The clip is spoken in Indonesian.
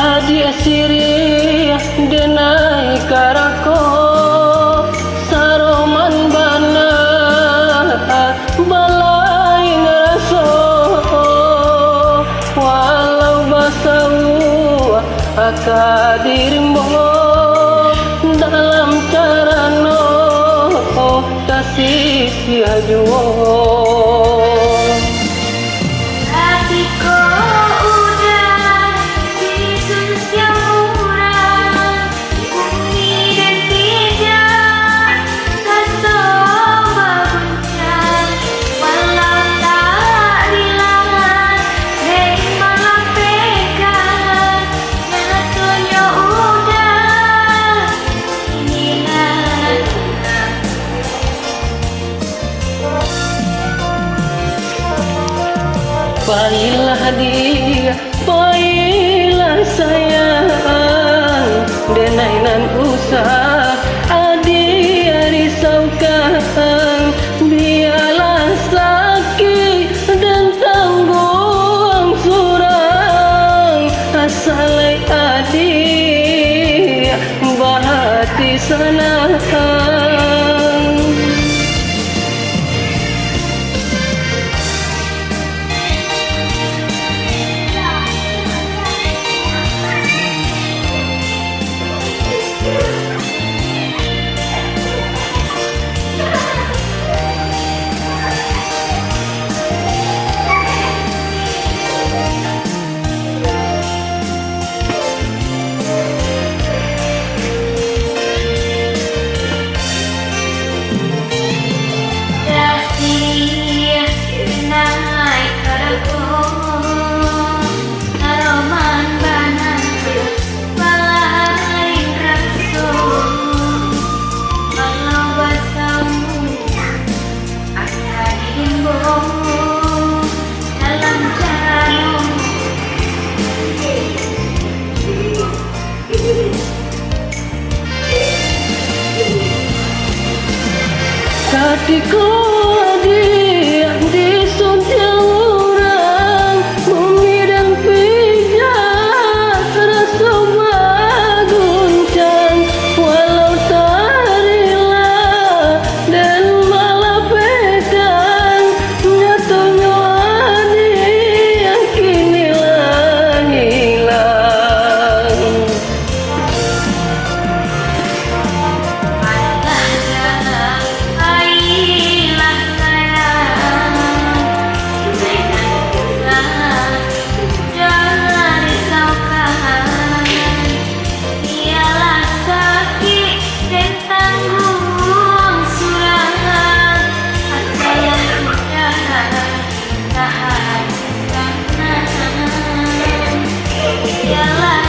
Adi siri denai karako saroman bana balai ngeraso walau basau akadirimo dalam carano kasih siajuo. Baiklah dia, baiklah sayang, denainan usah adi risaukan, biarlah sakit dan tanggung surang, asalai adi bahati sana. Hatiku diam di suntiang orang, bumi dan pijak rasa maguncang, walau tarila dan malah pegang, nyatunya adi yang kini hilang. Yalah